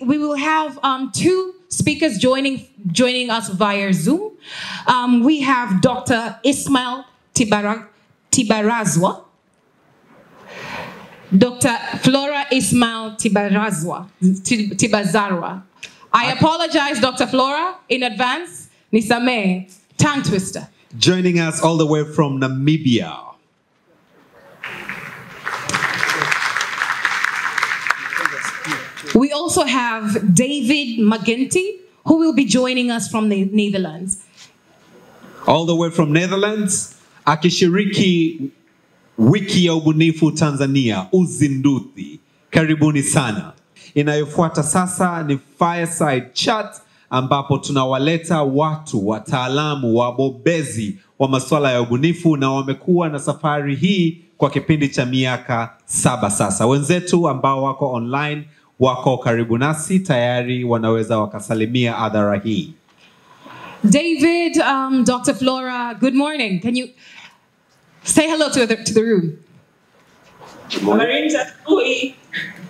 we will have two speakers joining us via Zoom. We have Dr. Ismail Tibarazwa, Dr. Flora Ismail Tibazarwa. I apologize, Dr. Flora, in advance. Nisame, tongue twister. Joining us all the way from Namibia. We also have David McGinty, who will be joining us from the Netherlands. All the way from Netherlands, akishiriki wiki ya ubunifu Tanzania, uzinduzi. Karibuni sana. Inayofuata sasa ni fireside chat, ambapo tunawaleta watu, wataalamu, wabobezi wa masuala ya ubunifu, na wamekuwa na safari hii kwa kipindi cha miaka 7 sasa. Wenzetu ambao wako online, wako karibu nasi, tayari wanaweza wakasalimia hadhara hii. David, Dr. Flora, good morning. Can you say hello to the room? Good morning.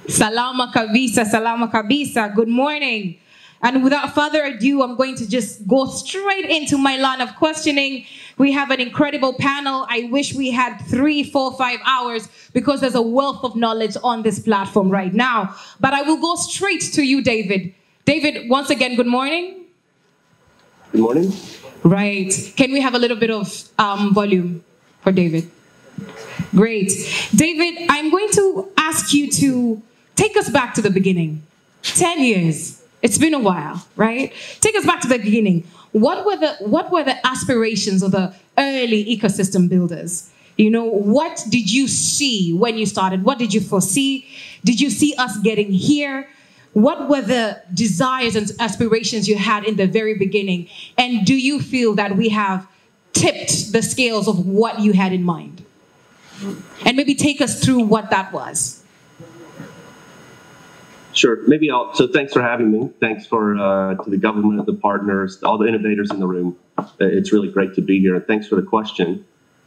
Salama kabisa, salama kabisa. Good morning. And without further ado, I'm going to just go straight into my line of questioning. We have an incredible panel. I wish we had 3, 4, 5 hours because there's a wealth of knowledge on this platform right now. But I will go straight to you, David. David, once again, good morning. Good morning. Right. Can we have a little bit of volume for David? Great. David, I'm going to ask you to take us back to the beginning. 10 years. It's been a while, right? Take us back to the beginning. What were the aspirations of the early ecosystem builders? You know, what did you see when you started? What did you foresee? Did you see us getting here? What were the desires and aspirations you had in the very beginning? And do you feel that we have tipped the scales of what you had in mind? And maybe take us through what that was. Sure. So thanks for having me. Thanks to the government, the partners, all the innovators in the room. It's really great to be here. And thanks for the question.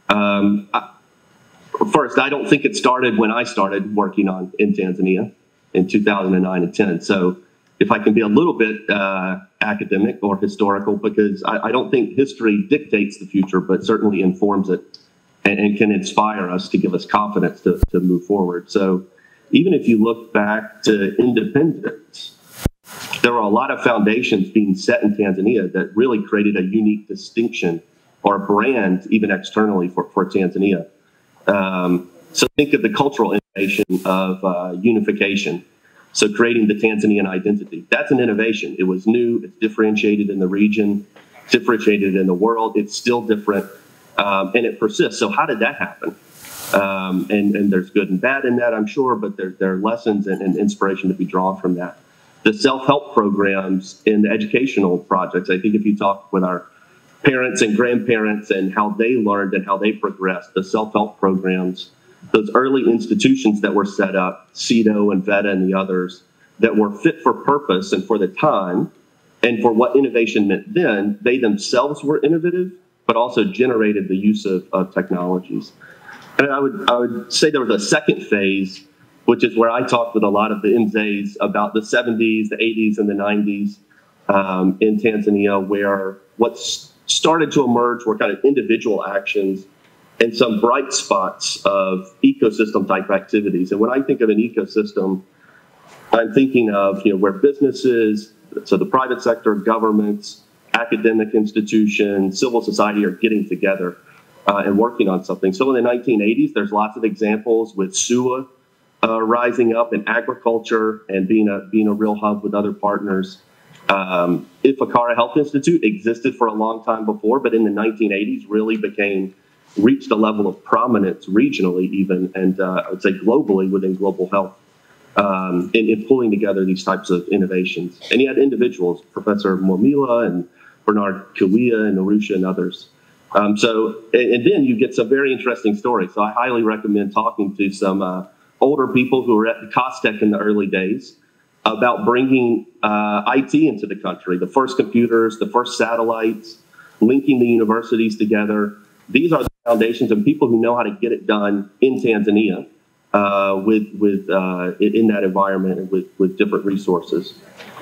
First, I don't think it started when I started working in Tanzania in 2009 and 10. So if I can be a little bit academic or historical, because I don't think history dictates the future, but certainly informs it and can inspire us to give us confidence to move forward. So even if you look back to independence, there were a lot of foundations being set in Tanzania that really created a unique distinction or brand, even externally, for Tanzania. So think of the cultural innovation of unification. So creating the Tanzanian identity. That's an innovation. It was new, it's differentiated in the region, differentiated in the world, it's still different, and it persists. So how did that happen? And there's good and bad in that, I'm sure, but there are lessons and inspiration to be drawn from that. The self-help programs in the educational projects, I think if you talk with our parents and grandparents and how they learned and how they progressed, the self-help programs, those early institutions that were set up, CEDO and VETA and the others, that were fit for purpose and for the time and for what innovation meant then, they themselves were innovative, but also generated the use of technologies. And I would say there was a second phase, which is where I talked with a lot of the MZs about the 70s, the 80s, and the 90s in Tanzania, where what started to emerge were kind of individual actions and some bright spots of ecosystem-type activities. And when I think of an ecosystem, I'm thinking of where businesses, so the private sector, governments, academic institutions, civil society are getting together and working on something. So in the 1980s, there's lots of examples with SUA rising up in agriculture and being a real hub with other partners. Ifakara Health Institute existed for a long time before, but in the 1980s really reached a level of prominence regionally even, and I would say globally within global health in pulling together these types of innovations. And you had individuals, Professor Momila and Bernard Kiwia and Arusha and others. And then you get some very interesting stories. So I highly recommend talking to some older people who were at the COSTECH in the early days about bringing IT into the country, the first computers, the first satellites, linking the universities together. These are the foundations of people who know how to get it done in Tanzania. in that environment and with different resources.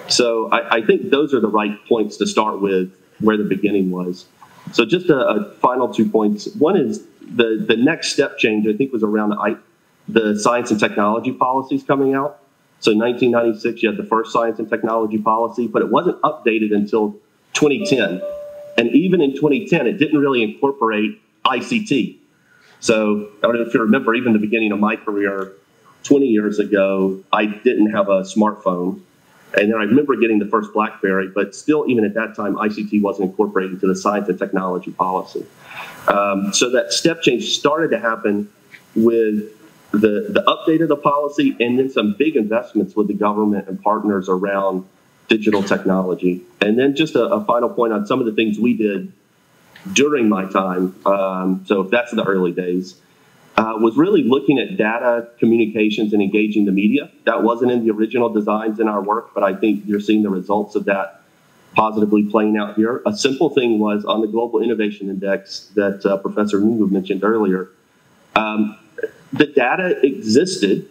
So I think those are the right points to start with, where the beginning was. So just a final 2 points. One is the next step change, I think, was around the science and technology policies coming out. So in 1996, you had the first science and technology policy, but it wasn't updated until 2010. And even in 2010, it didn't really incorporate ICT. So I don't know if you remember, even the beginning of my career, 20 years ago, I didn't have a smartphone. And then I remember getting the first BlackBerry, but still, even at that time, ICT wasn't incorporated into the science and technology policy. So that step change started to happen with the update of the policy, and then some big investments with the government and partners around digital technology. And then just a final point on some of the things we did during my time. So that's the early days. Was really looking at data, communications, and engaging the media. That wasn't in the original designs in our work, but I think you're seeing the results of that positively playing out here. A simple thing was on the Global Innovation Index that Professor Nungu mentioned earlier. The data existed,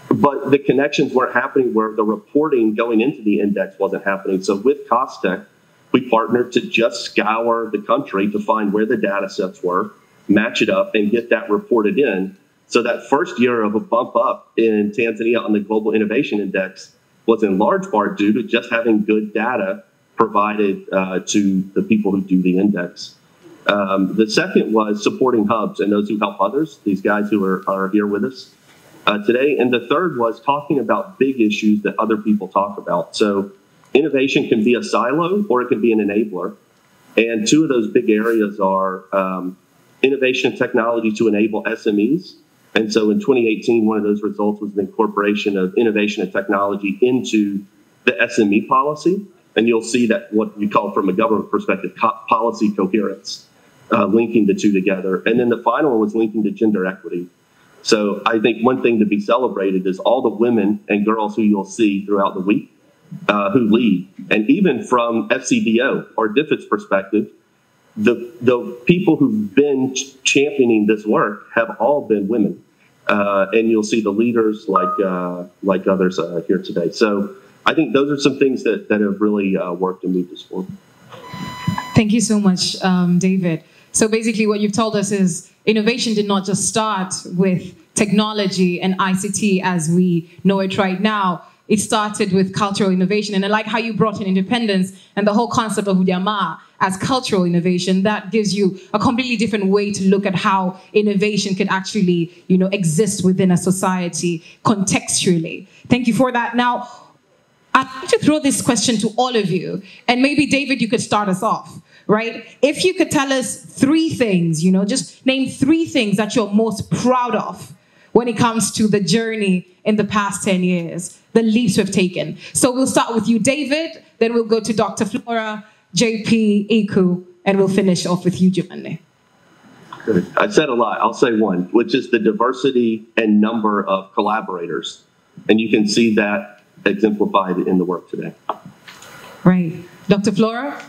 but the connections weren't happening where the reporting going into the index wasn't happening. So with Costech, we partnered to just scour the country to find where the data sets were, match it up, and get that reported in. So that first year of a bump up in Tanzania on the Global Innovation Index was in large part due to just having good data provided to the people who do the index. The second was supporting hubs and those who help others, these guys who are here with us today. And the third was talking about big issues that other people talk about. So innovation can be a silo or it can be an enabler. And two of those big areas are innovation technology to enable SMEs. And so in 2018, one of those results was the incorporation of innovation and technology into the SME policy. And you'll see that what we call from a government perspective, policy coherence, linking the two together. And then the final one was linking to gender equity. So I think one thing to be celebrated is all the women and girls who you'll see throughout the week who lead. And even from FCDO or DFID's perspective, the people who've been championing this work have all been women. And you'll see the leaders like others here today. So I think those are some things that have really worked and moved us forward. Thank you so much, David. So basically what you've told us is innovation did not just start with technology and ICT as we know it right now. It started with cultural innovation. And I like how you brought in independence and the whole concept of ujamaa as cultural innovation. That gives you a completely different way to look at how innovation could actually, exist within a society contextually. Thank you for that. Now, I'd like to throw this question to all of you. And maybe, David, you could start us off, right? If you could tell us three things, just name three things that you're most proud of when it comes to the journey in the past 10 years, the leaps we've taken. So we'll start with you, David, then we'll go to Dr. Flora, JP, Iku, and we'll finish off with you, Jumanne. Good. I've said a lot. I'll say one, which is the diversity and number of collaborators. And you can see that exemplified in the work today. Right. Dr. Flora?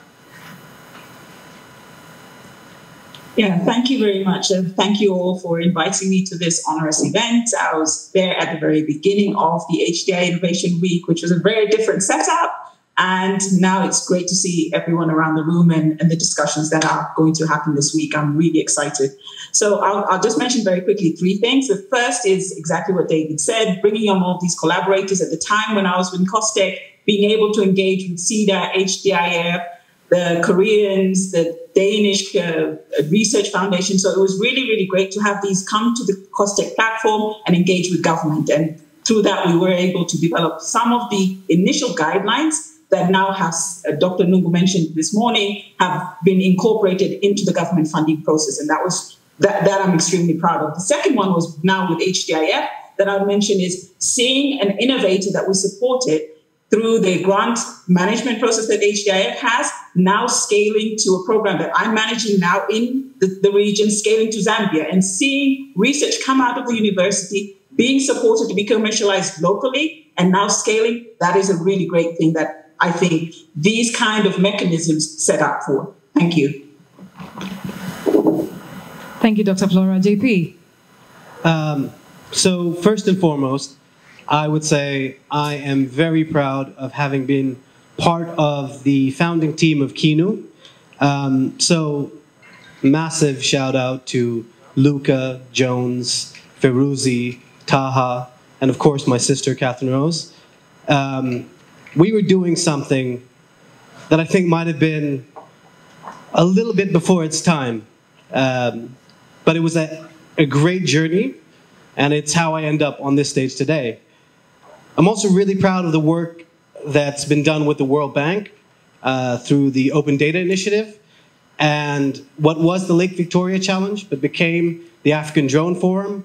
Yeah, thank you very much. Thank you all for inviting me to this onerous event. I was there at the very beginning of the HDI Innovation Week, which was a very different setup. And now it's great to see everyone around the room and the discussions that are going to happen this week. I'm really excited. So I'll just mention very quickly three things. The first is exactly what David said, bringing on all these collaborators. At the time when I was with Costech, being able to engage with CEDA, HDIF, the Koreans, the Danish Research Foundation. So it was really, really great to have these come to the Costech platform and engage with government. And through that, we were able to develop some of the initial guidelines that now has, Dr. Nungu mentioned this morning, have been incorporated into the government funding process. And that I'm extremely proud of. The second one was now with HDIF that I mentioned is seeing an innovator that we supported through the grant management process that HDIF has, now scaling to a program that I'm managing now in the region, scaling to Zambia, and seeing research come out of the university, being supported to be commercialized locally, and now scaling. That is a really great thing that I think these kind of mechanisms set up for. Thank you. Thank you, Dr. Flora. JP? So first and foremost, I would say I am very proud of having been part of the founding team of Kinu. So massive shout out to Luca, Jones, Feruzi, Taha, and of course my sister Catherine Rose. We were doing something that I think might have been a little bit before its time, but it was a great journey, and it's how I end up on this stage today. I'm also really proud of the work that's been done with the World Bank through the Open Data Initiative and what was the Lake Victoria Challenge but became the African Drone Forum.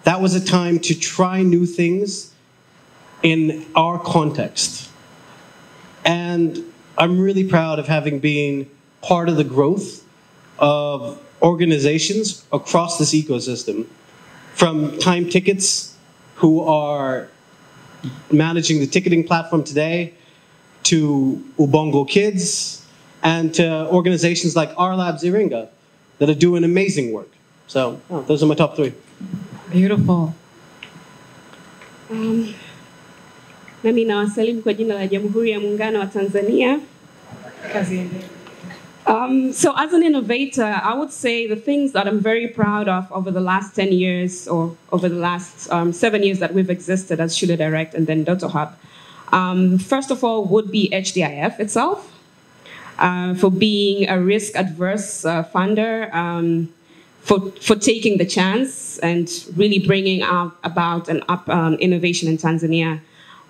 That was a time to try new things in our context. And I'm really proud of having been part of the growth of organizations across this ecosystem, from Time Tickets, who are managing the ticketing platform today, to Ubongo Kids, and to organizations like Our Labs Iringa that are doing amazing work. So those are my top three. Beautiful. Nami nawasalimu kwa jina la Jamhuri ya Muungano wa Tanzania. So as an innovator, I would say the things that I'm very proud of over the last 10 years or over the last 7 years that we've existed as Shule Direct and then Doto Hub. First of all would be HDIF itself, for being a risk-adverse funder, for taking the chance and really bringing about an innovation in Tanzania.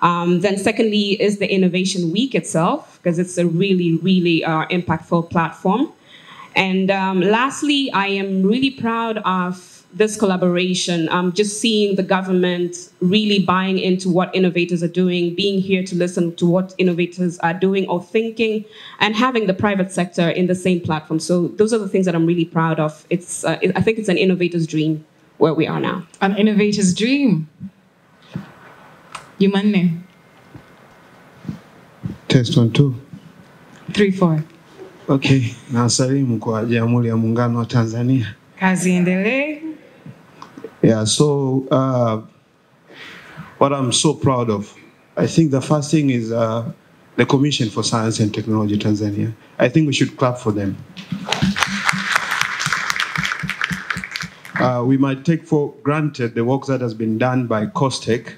Then secondly is the Innovation Week itself, because it's a really, really impactful platform. And lastly, I am really proud of this collaboration, just seeing the government really buying into what innovators are doing, being here to listen to what innovators are doing or thinking, and having the private sector in the same platform. So those are the things that I'm really proud of. I think it's an innovator's dream where we are now. An innovator's dream. Jumanne. Test 1, 2. 3, 4. Okay, nasalimu kwa Jamhuri ya Muungano wa Tanzania. Kazi endelee. Yeah, so what I'm so proud of, I think the first thing is the Commission for Science and Technology Tanzania. I think we should clap for them. We might take for granted the work that has been done by COSTECH,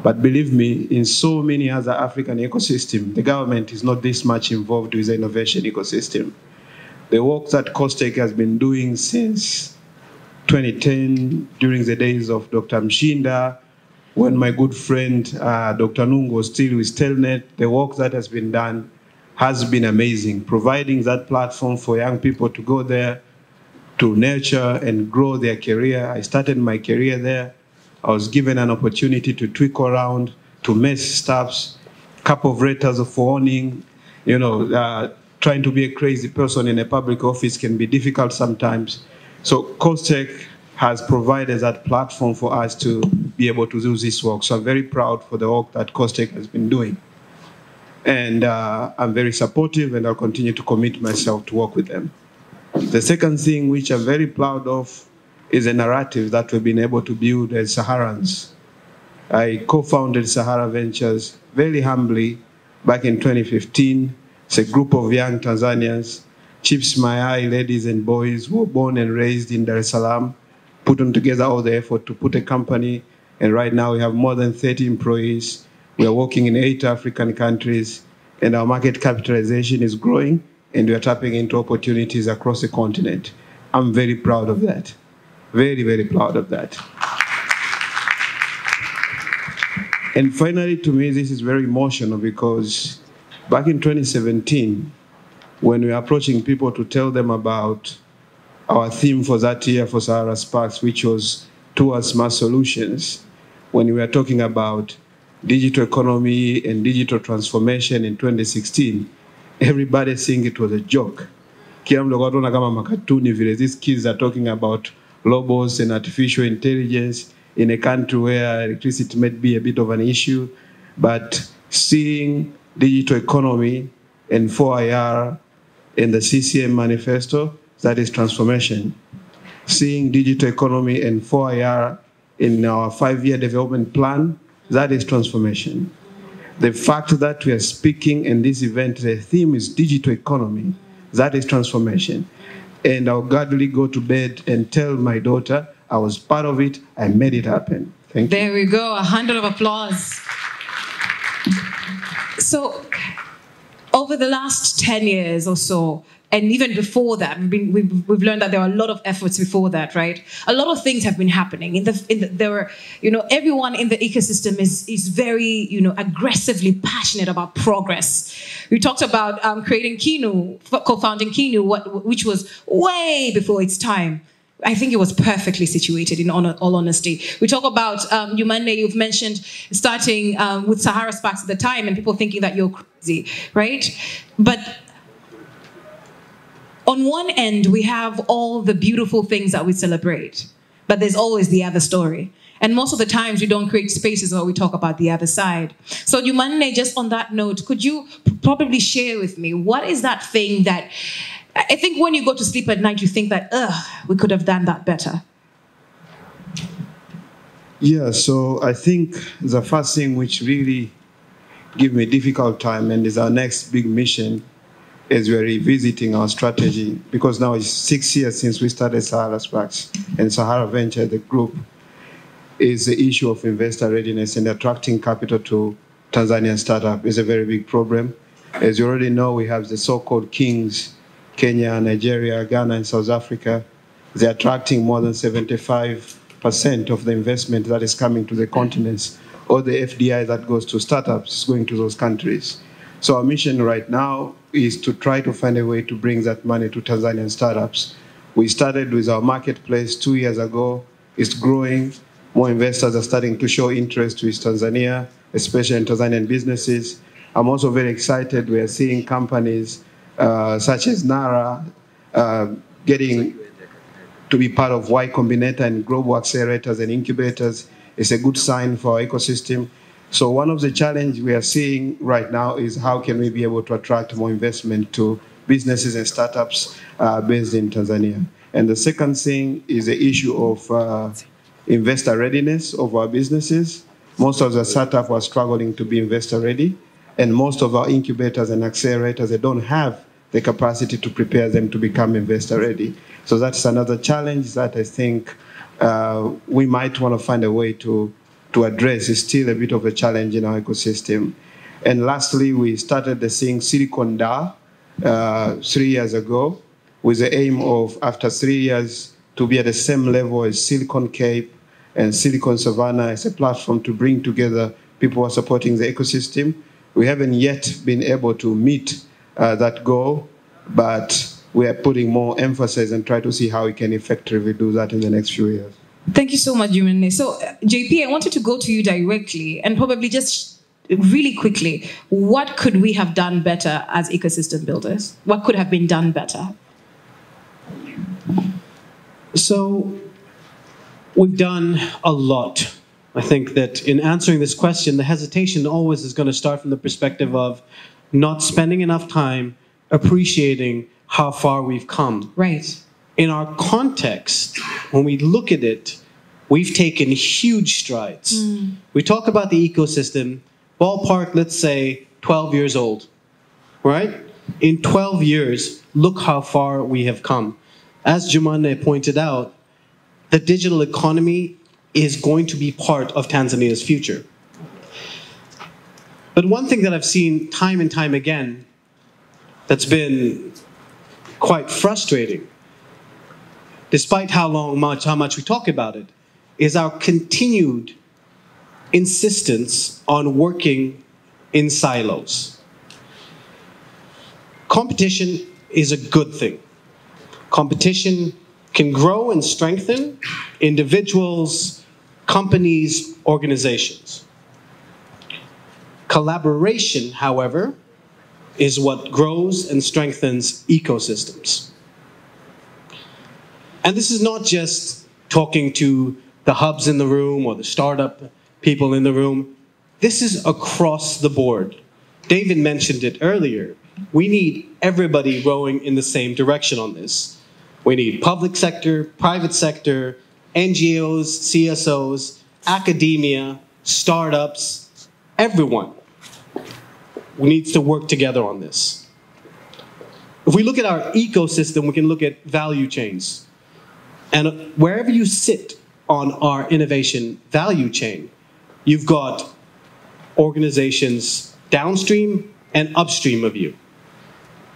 but believe me, in so many other African ecosystems, the government is not this much involved with the innovation ecosystem. The work that COSTECH has been doing since 2010, during the days of Dr. Mshinda, when my good friend Dr. Nungo was still with Telnet, the work that has been done has been amazing, providing that platform for young people to go there, to nurture and grow their career. I started my career there. I was given an opportunity to tweak around, to mess stuffs, couple of letters of warning. Trying to be a crazy person in a public office can be difficult sometimes. So COSTECH has provided that platform for us to be able to do this work. So I'm very proud for the work that COSTECH has been doing. And I'm very supportive, and I'll continue to commit myself to work with them. The second thing which I'm very proud of is a narrative that we've been able to build as Saharans. I co-founded Sahara Ventures very humbly back in 2015. It's a group of young Tanzanians, Chips My Eye ladies and boys who were born and raised in Dar es Salaam, put on together all the effort to put a company, and right now we have more than 30 employees. We are working in 8 African countries, and our market capitalization is growing, and we are tapping into opportunities across the continent. I'm very proud of that. Very, very proud of that. And finally, to me, this is very emotional because back in 2017, when we were approaching people to tell them about our theme for that year for Sahara Sparks, which was towards smart solutions, when we were talking about digital economy and digital transformation in 2016, everybody think it was a joke. These kids are talking about robots and artificial intelligence in a country where electricity might be a bit of an issue, but seeing digital economy and 4IR in the CCM manifesto, that is transformation. Seeing digital economy and 4IR in our 5-year development plan, that is transformation. The fact that we are speaking in this event, the theme is digital economy, that is transformation. And I'll gladly go to bed and tell my daughter, I was part of it, I made it happen. Thank you. There we go, a round of applause. So, over the last 10 years or so, and even before that, we've learned that there are a lot of efforts before that, right? A lot of things have been happening. There were, everyone in the ecosystem is very, aggressively passionate about progress. We talked about creating Kinu, co-founding Kinu, which was way before its time. I think it was perfectly situated, in all honesty. We talk about, Yumane, you've mentioned starting with Sahara Sparks at the time and people thinking that you're crazy, right? But on one end, we have all the beautiful things that we celebrate, but there's always the other story. And most of the times we don't create spaces where we talk about the other side. So Yumane, just on that note, could you probably share with me, what is that thing that, I think when you go to sleep at night, you think that, we could have done that better? Yeah, so I think the first thing which really give me a difficult time and is our next big mission is we're revisiting our strategy, because now it's 6 years since we started Sahara Sparks and Sahara Venture, the group, is the issue of investor readiness and attracting capital to Tanzanian startup is a very big problem. As you already know, we have the so-called kings, Kenya, Nigeria, Ghana, and South Africa. They're attracting more than 75% of the investment that is coming to the continents, or the FDI that goes to startups is going to those countries. So our mission right now is to try to find a way to bring that money to Tanzanian startups. We started with our marketplace 2 years ago. It's growing. More investors are starting to show interest with Tanzania, especially in Tanzanian businesses. I'm also very excited. We are seeing companies such as Nara getting to be part of Y Combinator and global accelerators and incubators. It's a good sign for our ecosystem. So one of the challenges we are seeing right now is how can we be able to attract more investment to businesses and startups based in Tanzania. And the second thing is the issue of investor readiness of our businesses. Most of the startups are struggling to be investor ready, and most of our incubators and accelerators, they don't have the capacity to prepare them to become investor ready. So that's another challenge that I think we might want to find a way to address. It's still a bit of a challenge in our ecosystem. And lastly, we started the thing Silicon DA 3 years ago with the aim of, after 3 years, to be at the same level as Silicon Cape and Silicon Savannah as a platform to bring together people who are supporting the ecosystem. We haven't yet been able to meet that goal, but we are putting more emphasis and try to see how we can effectively do that in the next few years. Thank you so much, Jumane. So, JP, I wanted to go to you directly and probably just really quickly, what could we have done better as ecosystem builders? What could have been done better? So, we've done a lot. I think that in answering this question, the hesitation always is going to start from the perspective of not spending enough time appreciating how far we've come. Right. In our context, when we look at it, we've taken huge strides. We talk about the ecosystem, ballpark, let's say 12 years old, right? In 12 years, look how far we have come. As Jumane pointed out, the digital economy is going to be part of Tanzania's future. But one thing that I've seen time and time again that's been quite frustrating, despite how much we talk about it, is our continued insistence on working in silos. Competition is a good thing. Competition can grow and strengthen individuals, companies, organizations. Collaboration, however, is what grows and strengthens ecosystems. And this is not just talking to the hubs in the room or the startup people in the room. This is across the board. David mentioned it earlier. We need everybody rowing in the same direction on this. We need public sector, private sector, NGOs, CSOs, academia, startups, everyone needs to work together on this. If we look at our ecosystem, we can look at value chains. And wherever you sit on our innovation value chain, you've got organizations downstream and upstream of you.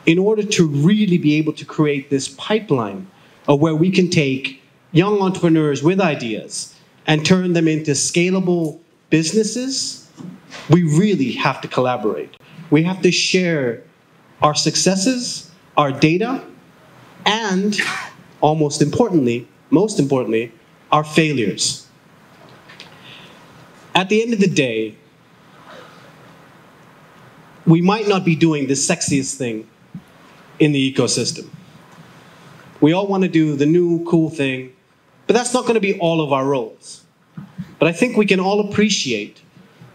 In order to really be able to create this pipeline of where we can take young entrepreneurs with ideas and turn them into scalable businesses, we really have to collaborate. We have to share our successes, our data, and most importantly, our failures. At the end of the day, we might not be doing the sexiest thing in the ecosystem. We all want to do the new cool thing, but that's not going to be all of our roles. But I think we can all appreciate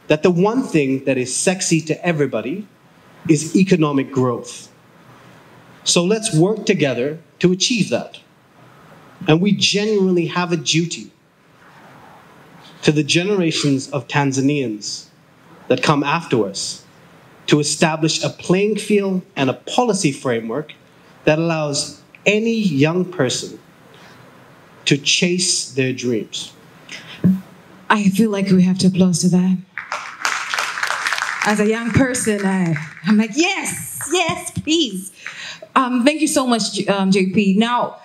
that the one thing that is sexy to everybody is economic growth. So let's work together to achieve that. And we genuinely have a duty to the generations of Tanzanians that come after us to establish a playing field and a policy framework that allows any young person to chase their dreams. I feel like we have to applaud to that. As a young person, I'm like, yes, yes, please. Thank you so much, JP. Now,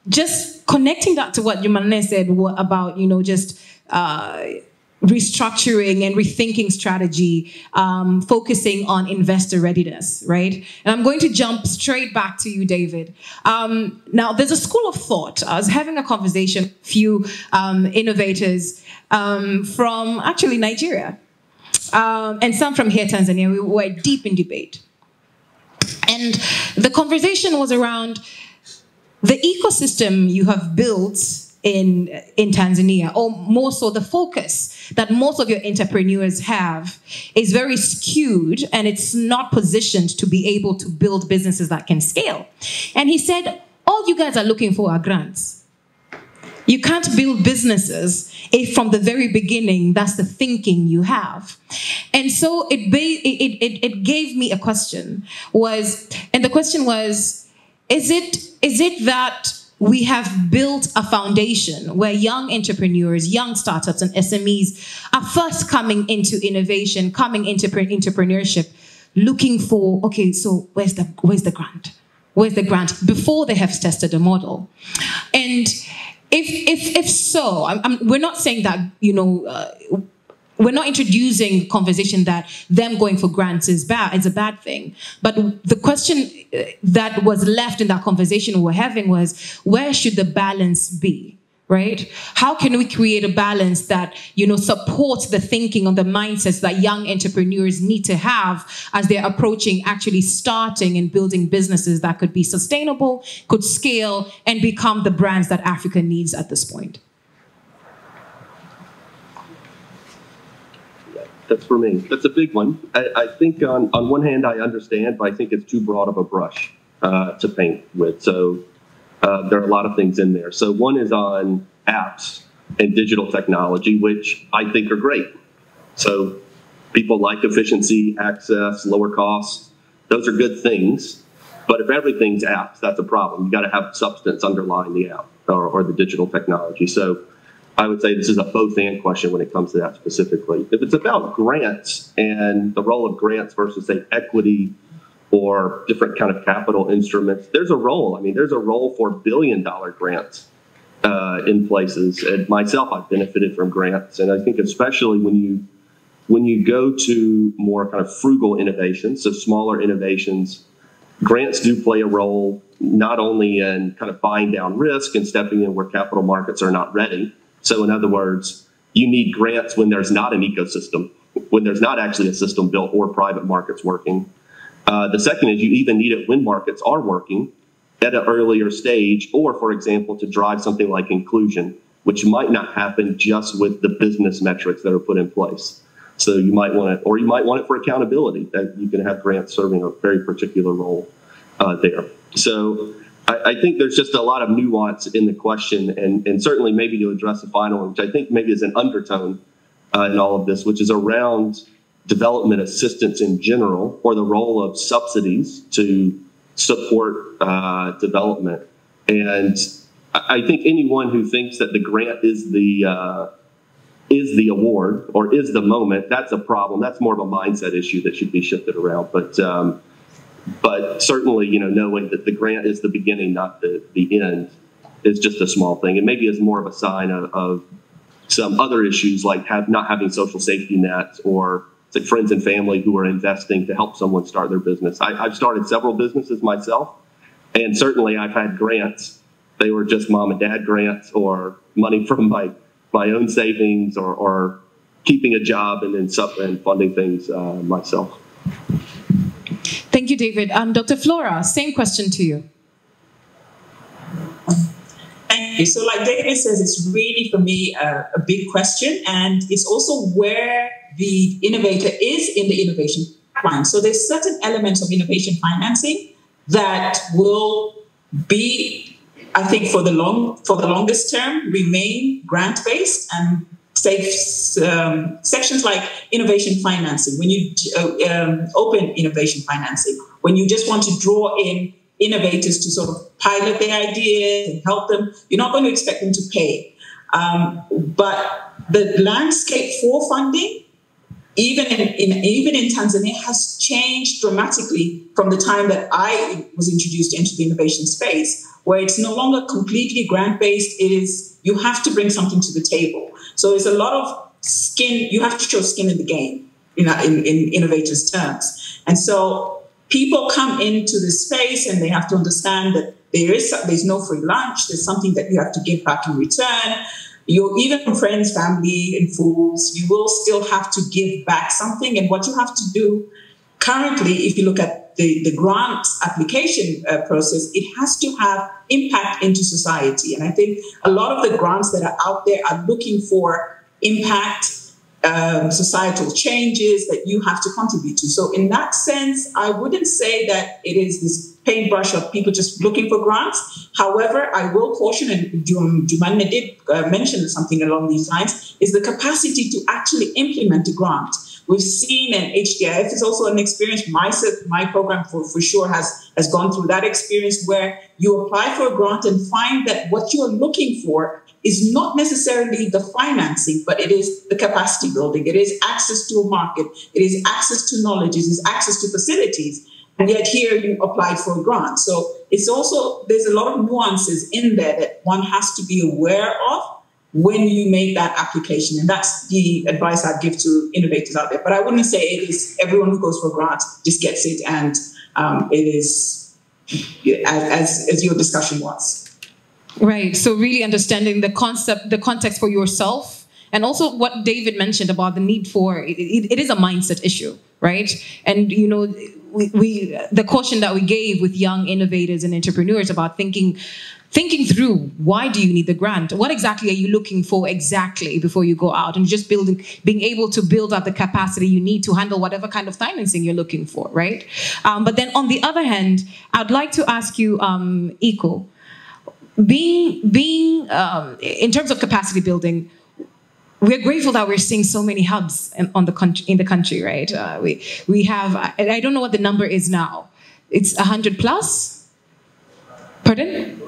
just connecting that to what Yumane said about, just restructuring and rethinking strategy, focusing on investor readiness, right? And I'm going to jump straight back to you, David. Now, there's a school of thought. I was having a conversation with a few innovators from actually Nigeria, and some from here, Tanzania. We were deep in debate. And the conversation was around the ecosystem you have built in Tanzania, or more so the focus that most of your entrepreneurs have is very skewed, and it's not positioned to be able to build businesses that can scale. And he said, all you guys are looking for are grants. You can't build businesses if from the very beginning, that's the thinking you have. And so it gave me a question, and the question was, is it that we have built a foundation where young entrepreneurs, young startups and SMEs are first coming into innovation, coming into entrepreneurship, looking for, okay, so where's the grant? Where's the grant? Before they have tested a model. And if so, we're not saying that, we're not introducing the conversation that them going for grants is a bad thing. But the question that was left in that conversation we were having was, where should the balance be, right? How can we create a balance that, supports the thinking on the mindsets that young entrepreneurs need to have as they're approaching actually starting and building businesses that could be sustainable, could scale, and become the brands that Africa needs at this point? That's for me. That's a big one. I think on one hand, I understand, but I think it's too broad of a brush to paint with. So there are a lot of things in there. So one is on apps and digital technology, which I think are great. So people like efficiency, access, lower costs. Those are good things. But if everything's apps, that's a problem. You got to have substance underlying the app or the digital technology. So I would say this is a both-and question when it comes to that specifically. If it's about grants and the role of grants versus, say, equity or different kind of capital instruments, there's a role. I mean, there's a role for billion-dollar grants in places. And myself, I've benefited from grants. And I think especially when you go to more kind of frugal innovations, so smaller innovations, grants do play a role not only in kind of buying down risk and stepping in where capital markets are not ready. So in other words, you need grants when there's not an ecosystem, when there's not actually a system built or private markets working. The second is you even need it when markets are working at an earlier stage, or for example, to drive something like inclusion, which might not happen just with the business metrics that are put in place. So you might want it, or you might want it for accountability, that you can have grants serving a very particular role there. So I think there's just a lot of nuance in the question, and certainly maybe to address the final one, which I think maybe is an undertone in all of this, which is around development assistance in general, or the role of subsidies to support development. And I think anyone who thinks that the grant is the award or is the moment, that's a problem. That's more of a mindset issue that should be shifted around. But certainly, you know, knowing that the grant is the beginning, not the end, is just a small thing. And maybe is more of a sign of some other issues like not having social safety nets, or it's like friends and family who are investing to help someone start their business. I've started several businesses myself, and certainly I've had grants. They were just mom and dad grants, or money from my own savings, or keeping a job and then funding things myself. Thank you, David. Dr. Flora, same question to you. Thank you. So like David says, it's really, for me, a big question. And it's also where the innovator is in the innovation plan. So there's certain elements of innovation financing that will be, I think, for the longest term, remain grant-based, and sections like innovation financing, when you open innovation financing, when you just want to draw in innovators to sort of pilot their ideas and help them, you're not going to expect them to pay. But the landscape for funding, even in Tanzania, has changed dramatically from the time that I was introduced into the innovation space, where it's no longer completely grant-based. It is, you have to bring something to the table. So there's a lot of skin, you have to show skin in the game, in innovators' terms. And so people come into this space and they have to understand that there's no free lunch, there's something that you have to give back in return. Even from friends, family, and fools, you will still have to give back something. And what you have to do currently, if you look at the grant application process, it has to have impact into society. And I think a lot of the grants that are out there are looking for impact, societal changes that you have to contribute to. So in that sense, I wouldn't say that it is this paintbrush of people just looking for grants. However, I will caution, and Jumanne did mention something along these lines, is the capacity to actually implement a grant. We've seen, and HDIF is also an experience. My program for sure has gone through that experience, where you apply for a grant and find that what you're looking for is not necessarily the financing, but it is the capacity building. It is access to a market. It is access to knowledge. It is access to facilities. And yet here you applied for a grant. So it's also, there's a lot of nuances in there that one has to be aware of when you make that application. And that's the advice I'd give to innovators out there. But I wouldn't say it is everyone who goes for a grant just gets it, and it is as your discussion was. Right. So really understanding the context for yourself, and also what David mentioned about the need for, it is a mindset issue, right? And, you know, the caution that we gave with young innovators and entrepreneurs about thinking through, why do you need the grant? What exactly are you looking for exactly before you go out? And just being able to build up the capacity you need to handle whatever kind of financing you're looking for, right? But then on the other hand, I'd like to ask you, Iko, being in terms of capacity building, we're grateful that we're seeing so many hubs in the country, right? We have, I don't know what the number is now. It's 100 plus? Pardon?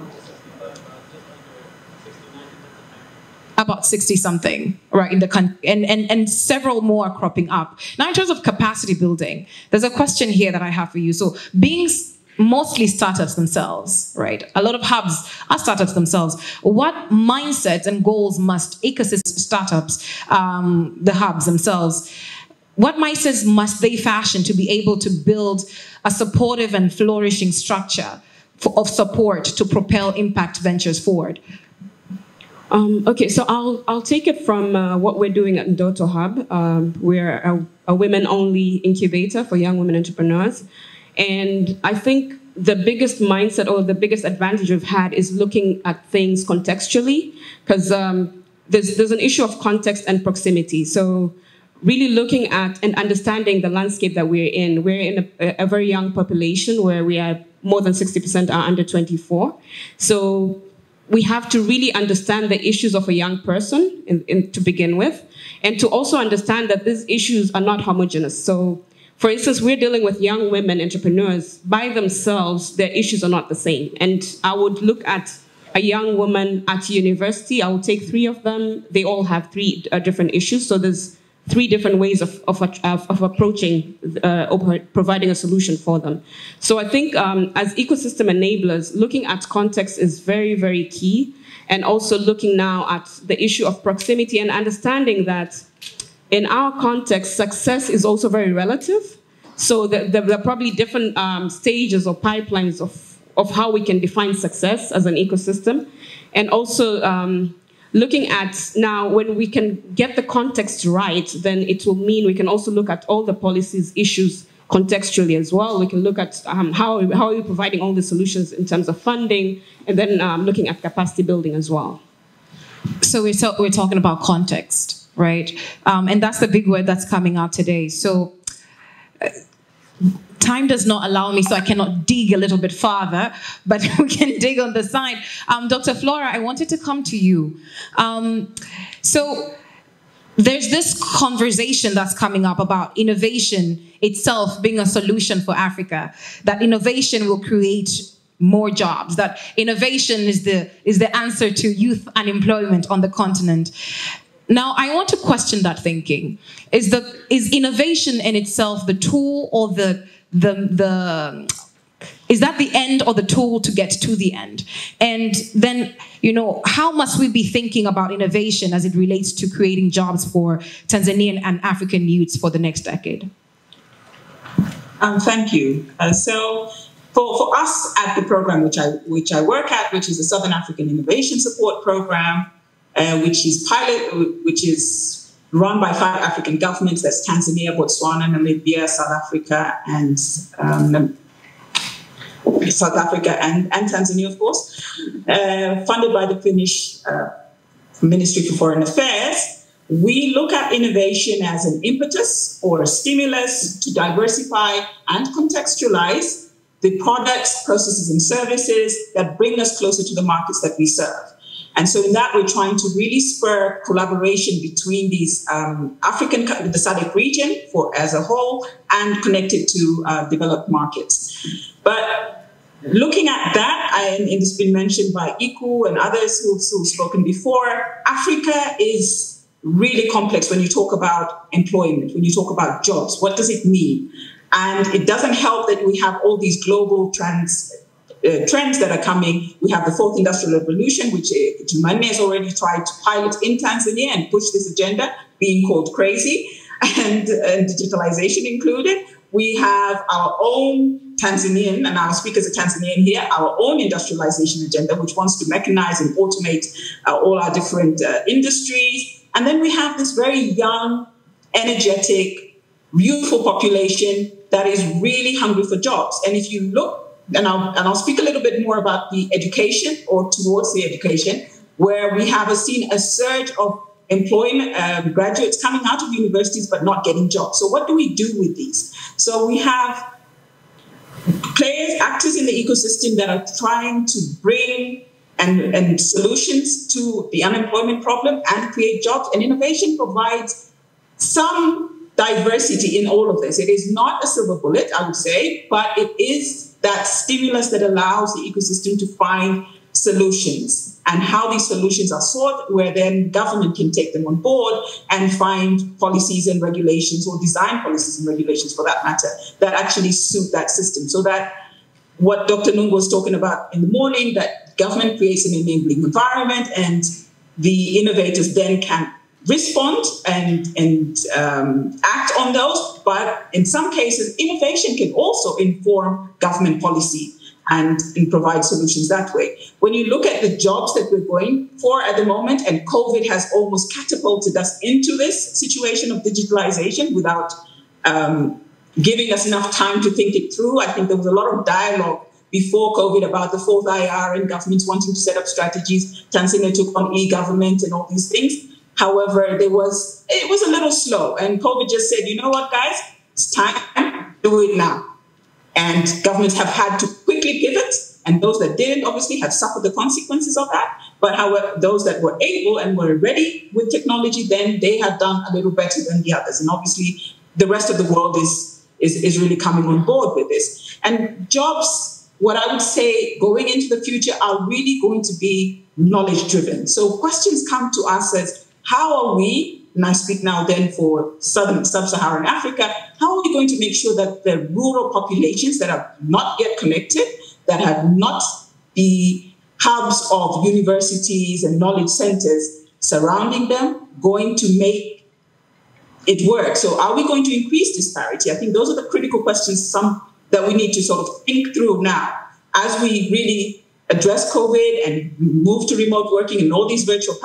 About 60 something, right, in the country, and several more are cropping up. Now, in terms of capacity building, there's a question here that I have for you. So being mostly startups themselves, right? A lot of hubs are startups themselves. What mindsets and goals must ecosystem startups, the hubs themselves, what mindsets must they fashion to be able to build a supportive and flourishing structure of support to propel impact ventures forward? Okay, so I'll take it from what we're doing at Ndoto Hub. We're a women-only incubator for young women entrepreneurs. And I think the biggest mindset or the biggest advantage we've had is looking at things contextually, because there's an issue of context and proximity. So really looking at and understanding the landscape that we're in. We're in a very young population where we are more than 60% are under 24. So we have to really understand the issues of a young person to begin with, and to also understand that these issues are not homogeneous. So, for instance, we're dealing with young women entrepreneurs. By themselves, their issues are not the same. And I would look at a young woman at university, I will take 3 of them. They all have 3 different issues. So there's 3 different ways of approaching or providing a solution for them. So I think as ecosystem enablers, looking at context is very, very key. And also looking now at the issue of proximity and understanding that in our context, success is also very relative. So there are probably different stages or pipelines of how we can define success as an ecosystem. And also looking at now, when we can get the context right, then it will mean we can also look at all the policies, issues contextually as well. We can look at how are we providing all the solutions in terms of funding, and then looking at capacity building as well. So we're talking about context, right? And that's the big word that's coming out today. So time does not allow me, so I cannot dig a little bit farther, but we can dig on the side. Dr. Flora, I wanted to come to you. So there's this conversation that's coming up about innovation itself being a solution for Africa, that innovation will create more jobs, that innovation is the answer to youth unemployment on the continent. Now, I want to question that thinking. Is innovation in itself the tool, or is that the end or the tool to get to the end? And then, how must we be thinking about innovation as it relates to creating jobs for Tanzanian and African youths for the next decade? Thank you. So for us at the program which I work at, which is the Southern African Innovation Support Program, which is run by 5 African governments. That's Tanzania, Botswana, Namibia, South Africa, and Tanzania, of course. Funded by the Finnish Ministry for Foreign Affairs. We look at innovation as an impetus or a stimulus to diversify and contextualize the products, processes, and services that bring us closer to the markets that we serve. And so in that, we're trying to really spur collaboration between these the SADC region as a whole, and connect it to developed markets. But looking at that, and it's been mentioned by Iku and others who've spoken before, Africa is really complex when you talk about employment, when you talk about jobs. What does it mean? And it doesn't help that we have all these global trends that are coming. We have the 4th Industrial Revolution, which Matumaini has already tried to pilot in Tanzania and push this agenda, being called crazy, and digitalization included. We have our own Tanzanian, and our speakers are Tanzanian here, our own industrialization agenda, which wants to mechanize and automate all our different industries. And then we have this very young, energetic, youthful population that is really hungry for jobs. And if you look, and I'll speak a little bit more about the education, or towards the education, where we have seen a surge of employment, graduates coming out of universities but not getting jobs. So what do we do with these? So we have players, actors in the ecosystem that are trying to bring and solutions to the unemployment problem and create jobs. And innovation provides some diversity in all of this. It is not a silver bullet, I would say, but it is that stimulus that allows the ecosystem to find solutions, and how these solutions are sought, where then government can take them on board and find policies and regulations, or design policies and regulations for that matter, that actually suit that system. So that what Dr. Nungo was talking about in the morning, that government creates an enabling environment, and the innovators then can respond and act on those. But in some cases, innovation can also inform government policy and provide solutions that way. When you look at the jobs that we're going for at the moment, and COVID has almost catapulted us into this situation of digitalization without giving us enough time to think it through. I think there was a lot of dialogue before COVID about the 4th IR and governments wanting to set up strategies. Tanzania took on e-government and all these things. However, it was a little slow, and COVID just said, you know what, guys, it's time, do it now. And governments have had to quickly pivot, and those that didn't obviously have suffered the consequences of that. But however, those that were able and were ready with technology, then they have done a little better than the others. And obviously, the rest of the world is really coming on board with this. And jobs, what I would say going into the future, are really going to be knowledge-driven. So questions come to us as, how are we, and I speak now then for sub-Saharan Africa, how are we going to make sure that the rural populations that are not yet connected, that have not the hubs of universities and knowledge centers surrounding them, going to make it work? So are we going to increase disparity? I think those are the critical questions that we need to sort of think through now as we really address COVID and move to remote working and all these virtual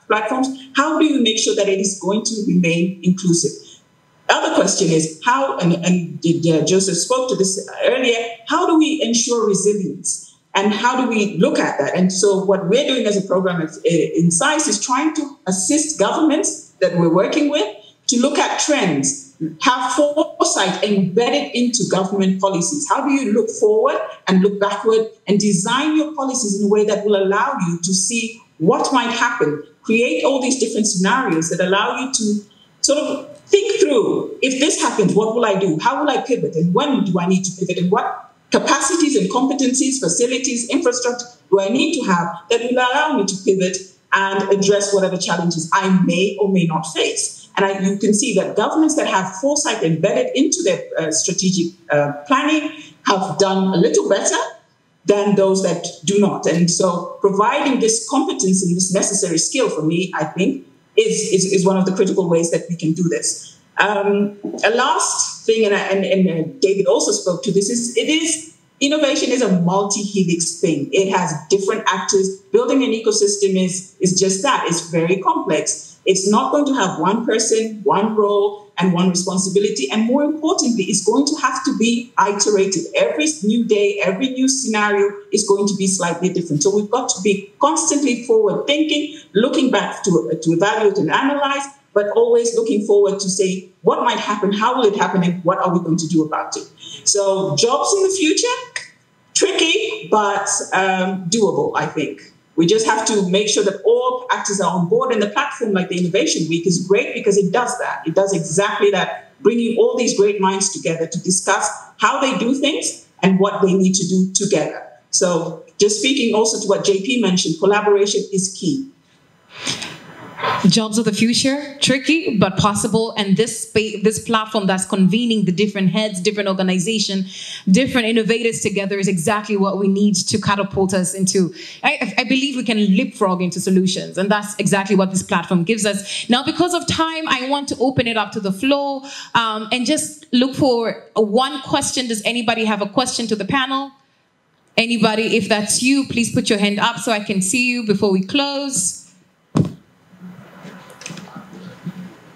platforms. How do you make sure that it is going to remain inclusive? Other question is how, and Joseph spoke to this earlier, how do we ensure resilience? And how do we look at that? And so what we're doing as a program in SAIS is trying to assist governments that we're working with to look at trends, have foresight embedded into government policies. How do you look forward and look backward and design your policies in a way that will allow you to see what might happen, create all these different scenarios that allow you to sort of think through, if this happens, what will I do? How will I pivot? And when do I need to pivot? And what capacities and competencies, facilities, infrastructure do I need to have that will allow me to pivot and address whatever challenges I may or may not face? And you can see that governments that have foresight embedded into their strategic planning have done a little better than those that do not. And so providing this competence and this necessary skill for me, I think, is one of the critical ways that we can do this. A last thing, and David also spoke to this, innovation is a multi-helix thing. It has different actors. Building an ecosystem is just that. It's very complex. It's not going to have one person, one role, and one responsibility. And more importantly, it's going to have to be iterated. Every new day, every new scenario is going to be slightly different. So we've got to be constantly forward thinking, looking back to evaluate and analyze, but always looking forward to say, what might happen, how will it happen, and what are we going to do about it? So jobs in the future, tricky, but doable, I think. We just have to make sure that all actors are on board, and the platform like the Innovation Week is great because it does that. It does exactly that, bringing all these great minds together to discuss how they do things and what they need to do together. So just speaking also to what JP mentioned, collaboration is key. Jobs of the future, tricky but possible, and this platform that's convening the different heads, different organizations, different innovators together is exactly what we need to catapult us into. I believe we can leapfrog into solutions, and that's exactly what this platform gives us. Now, because of time, I want to open it up to the floor and just look for one question. Does anybody have a question to the panel? Anybody? If that's you, please put your hand up so I can see you before we close.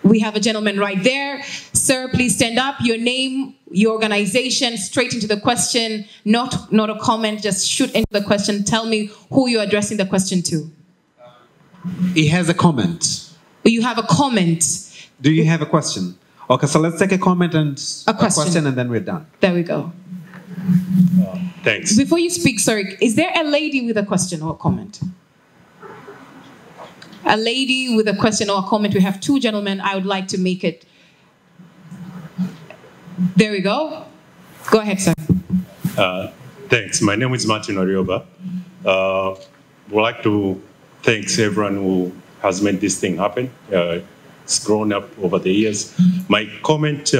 We have a gentleman right there. Sir, please stand up. Your name, your organization, straight into the question, not a comment, just shoot into the question. Tell me who you're addressing the question to. He has a comment. You have a comment. Do you have a question? Okay, so let's take a comment and a question and then we're done. There we go. Thanks. Before you speak, sorry, is there a lady with a question or a comment? A lady with a question or a comment. We have two gentlemen. I would like to make it. There we go. Go ahead, sir. Thanks. My name is Martin Orioba. Would like to thank everyone who has made this thing happen. It's grown up over the years. My comment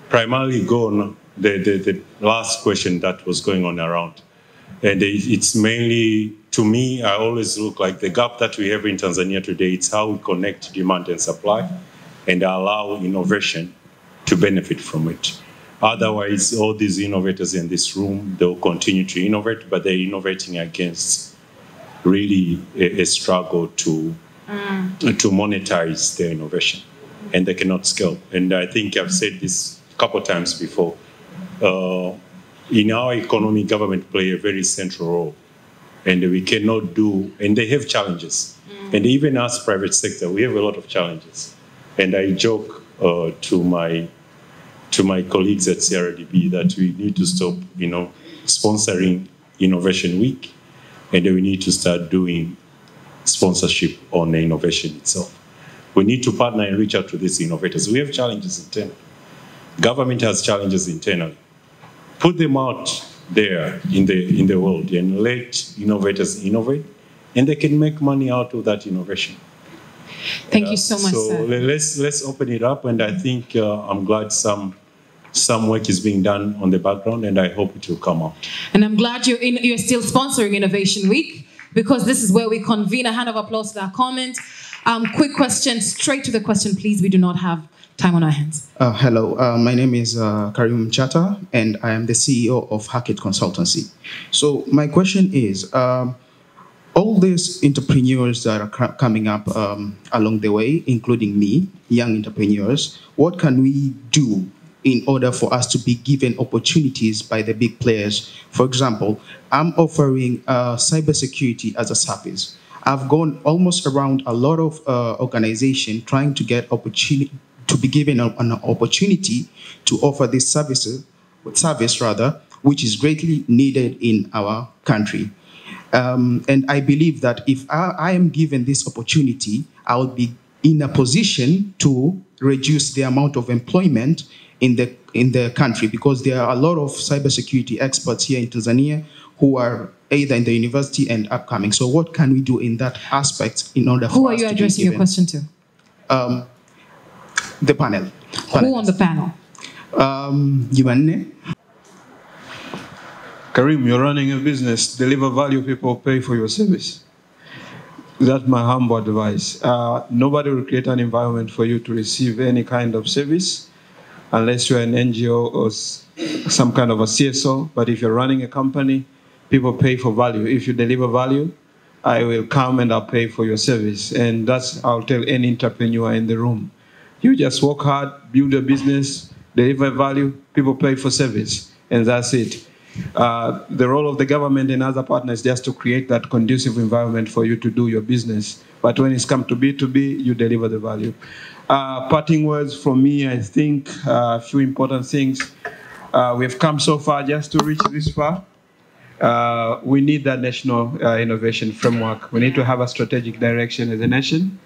primarily go on the last question that was going on around. And it's mainly, to me, I always look like the gap that we have in Tanzania today, it's how we connect demand and supply and allow innovation to benefit from it. Otherwise, all these innovators in this room, they'll continue to innovate, but they're innovating against really a struggle to monetize their innovation, and they cannot scale. And I think I've said this a couple of times before. In our economy, government play a very central role, and we cannot do, and they have challenges. And even us, private sector, we have a lot of challenges. And I joke to my to my colleagues at CRDB that we need to stop, sponsoring Innovation Week, and then we need to start doing sponsorship on the innovation itself. We need to partner and reach out to these innovators. We have challenges internally. Government has challenges internally. Put them out there in the world and let innovators innovate, and they can make money out of that innovation. Thank you so much, so sir. let's open it up, and I think I'm glad some work is being done on the background, and I hope it will come out. And I'm glad you're still sponsoring Innovation Week, because this is where we convene. A hand of applause to that comment. Quick question, straight to the question, please. We do not have time on our hands. Hello, my name is Karim Chata, and I am the CEO of Hackett Consultancy. So my question is, all these entrepreneurs that are coming up along the way, including me, young entrepreneurs, what can we do in order for us to be given opportunities by the big players? For example, I'm offering cybersecurity as a service. I've gone almost around a lot of organizations trying to get opportunity to be given an opportunity to offer this service, which is greatly needed in our country. And I believe that if I am given this opportunity, I will be in a position to reduce the amount of employment in the country, because there are a lot of cybersecurity experts here in Tanzania who are either in the university and upcoming. So what can we do in that aspect in order for us to Who are you addressing your question to? The panel. Who on the panel? Jumanne. Karim, you're running a business. Deliver value, people pay for your service. That's my humble advice. Nobody will create an environment for you to receive any kind of service unless you're an NGO or some kind of a CSO. But if you're running a company, people pay for value. If you deliver value, I will come and I'll pay for your service. And that's, I'll tell any entrepreneur in the room. You just work hard, build a business, deliver value, people pay for service, and that's it. The role of the government and other partners is just to create that conducive environment for you to do your business. But when it's come to B2B, you deliver the value. Parting words from me, I think a few important things. We've come so far just to reach this far. We need that national innovation framework. We need to have a strategic direction as a nation.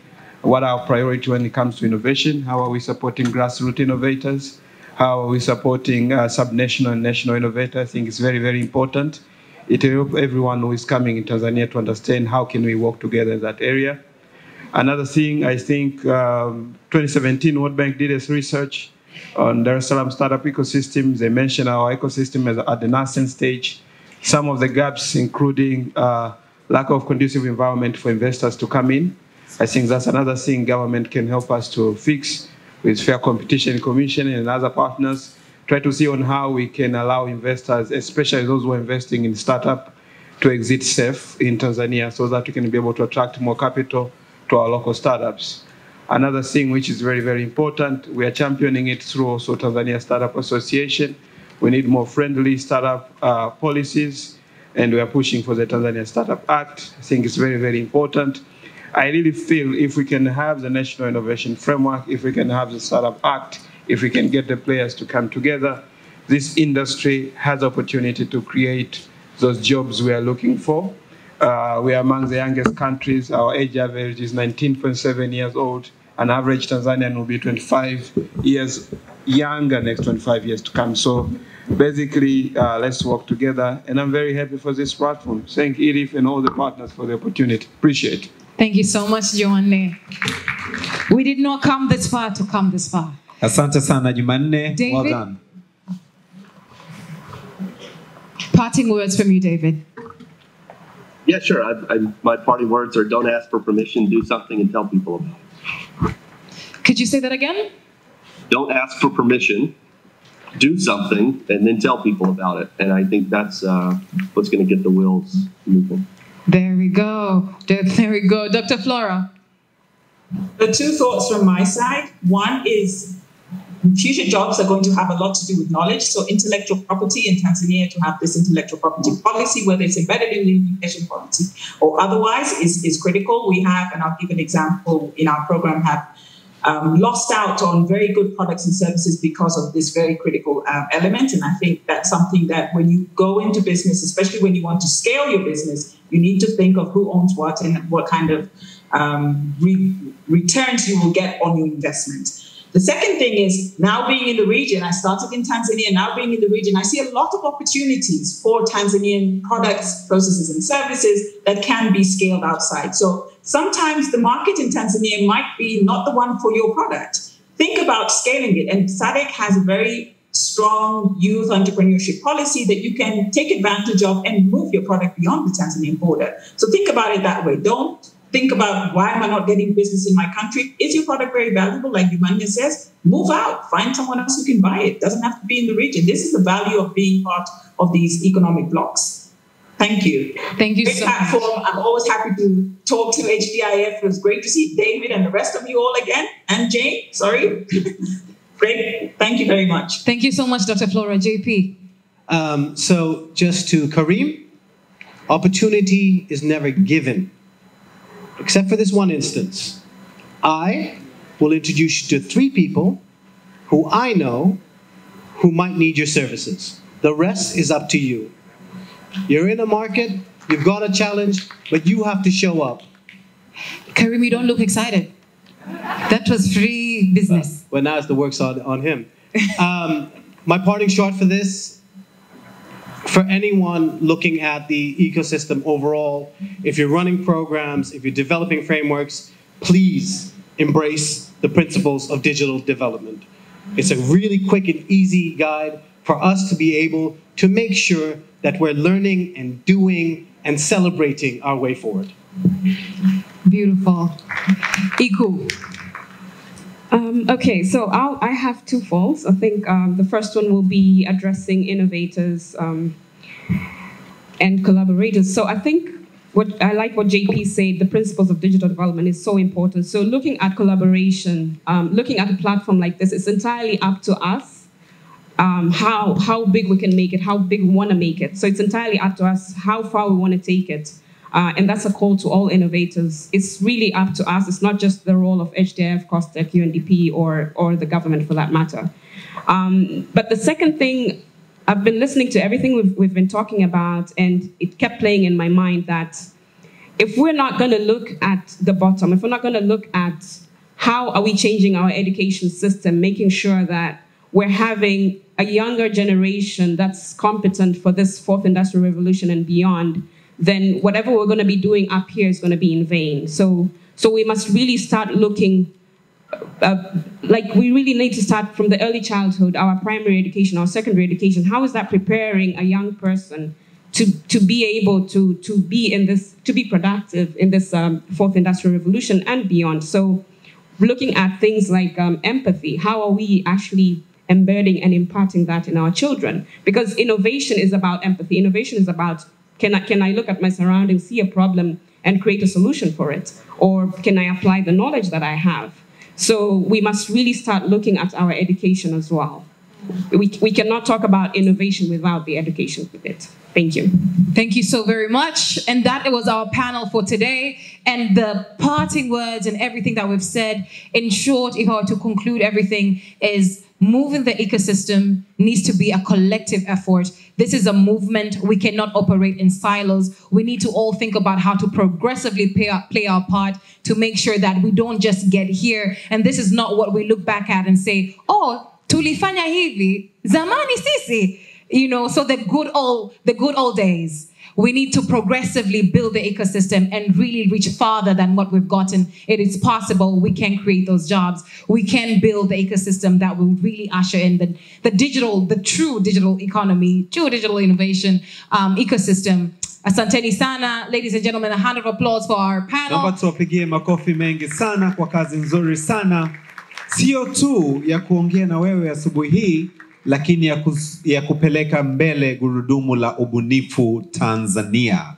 What are our priority when it comes to innovation? How are we supporting grassroots innovators? How are we supporting subnational and national innovators? I think it's very, very important. It will help everyone who is coming in Tanzania to understand how can we work together in that area. Another thing, I think 2017 World Bank did its research on Dar es Salaam startup ecosystem. They mentioned our ecosystem as at the nascent stage. Some of the gaps, including lack of conducive environment for investors to come in. I think that's another thing government can help us to fix with Fair Competition Commission and other partners. Try to see on how we can allow investors, especially those who are investing in startup, to exit safe in Tanzania so that we can be able to attract more capital to our local startups. Another thing which is very, very important, we are championing it through also Tanzania Startup Association. We need more friendly startup policies, and we are pushing for the Tanzania Startup Act. I think it's very, very important. I really feel if we can have the National Innovation Framework, if we can have the Startup Act, if we can get the players to come together, this industry has opportunity to create those jobs we are looking for. We are among the youngest countries. Our age average is 19.7 years old. An average Tanzanian will be 25 years younger next 25 years to come. So basically, let's work together. And I'm very happy for this platform. Thank Edith and all the partners for the opportunity. Appreciate it. Thank you so much, Jumanne. We did not come this far to come this far. Asante sana Jumanne. David? Well done. Parting words from you, David. Yeah, sure. My parting words are don't ask for permission, do something and tell people about it. Could you say that again? Don't ask for permission, do something, and then tell people about it. And I think that's what's going to get the wheels moving. There we go. There we go. Dr. Flora. The two thoughts from my side. One is future jobs are going to have a lot to do with knowledge. So intellectual property in Tanzania, to have this intellectual property policy, whether it's embedded in the education policy or otherwise, is critical. We have, and I'll give an example, in our program have lost out on very good products and services because of this very critical element. And I think that's something that when you go into business, especially when you want to scale your business, you need to think of who owns what and what kind of returns you will get on your investment. The second thing is, now being in the region, I started in Tanzania, now being in the region, I see a lot of opportunities for Tanzanian products, processes, and services that can be scaled outside. So sometimes the market in Tanzania might be not the one for your product. Think about scaling it. And SADC has a very strong youth entrepreneurship policy that you can take advantage of and move your product beyond the Tanzanian border. So think about it that way. Don't think about, why am I not getting business in my country? Is your product very valuable? Like Yumanya says, move out, find someone else who can buy it. Doesn't have to be in the region. This is the value of being part of these economic blocks. Thank you. Thank you Great so platform. much. I'm always happy to talk to HDIF. It was great to see David and the rest of you all again. And Jane, sorry. Great. Thank you very much. Thank you so much, Dr. Flora. JP. So just to Kareem, opportunity is never given, except for this one instance. I will introduce you to 3 people who I know who might need your services. The rest is up to you. You're in a market, you've got a challenge, but you have to show up. Kareem, you don't look excited. That was free business. Well, now it's the work's on him. My parting shot for this, for anyone looking at the ecosystem overall, if you're running programs, if you're developing frameworks, please embrace the principles of digital development. It's a really quick and easy guide for us to be able to make sure that we're learning and doing and celebrating our way forward. Beautiful. Iku. Okay, so I have 2 folds. I think the first one will be addressing innovators and collaborators. So I think I like what JP said, the principles of digital development is so important. So looking at collaboration, looking at a platform like this, it's entirely up to us how big we can make it, how big we want to make it. So it's entirely up to us how far we want to take it. And that's a call to all innovators. It's really up to us. It's not just the role of HDIF, COSTECH, UNDP, or the government for that matter. But the second thing, I've been listening to everything we've been talking about, and it kept playing in my mind that if we're not going to look at the bottom, if we're not going to look at how are we changing our education system, making sure that we're having a younger generation that's competent for this 4th industrial revolution and beyond, then whatever we're going to be doing up here is going to be in vain. So we must really start looking, like we really need to start from the early childhood, our primary education, our secondary education. How is that preparing a young person to be able to be in this, to be productive in this 4th industrial revolution and beyond? So looking at things like empathy, how are we actually embedding and imparting that in our children? Because innovation is about empathy. Innovation is about, can I look at my surroundings, see a problem, and create a solution for it? Or can I apply the knowledge that I have? So we must really start looking at our education as well. We cannot talk about innovation without the education with it. Thank you. Thank you so very much. And that was our panel for today. And the parting words and everything that we've said, in short, if I were to conclude everything, is moving the ecosystem needs to be a collective effort. This is a movement. We cannot operate in silos. We need to all think about how to progressively play our part to make sure that we don't just get here. And this is not what we look back at and say, oh, tulifanya hivi, zamani sisi. You know, so the good old days. We need to progressively build the ecosystem and really reach farther than what we've gotten. It is possible. We can create those jobs. We can build the ecosystem that will really usher in the true digital economy, true digital innovation ecosystem. Asanteni sana, ladies and gentlemen, a hand of applause for our panel. Naomba tuwapigie makofi mengi sana kwa kazi nzuri sana. Sio tu ya kuongea na wewe asubuhi hii, lakini ya kupeleka mbele gurudumu la ubunifu Tanzania.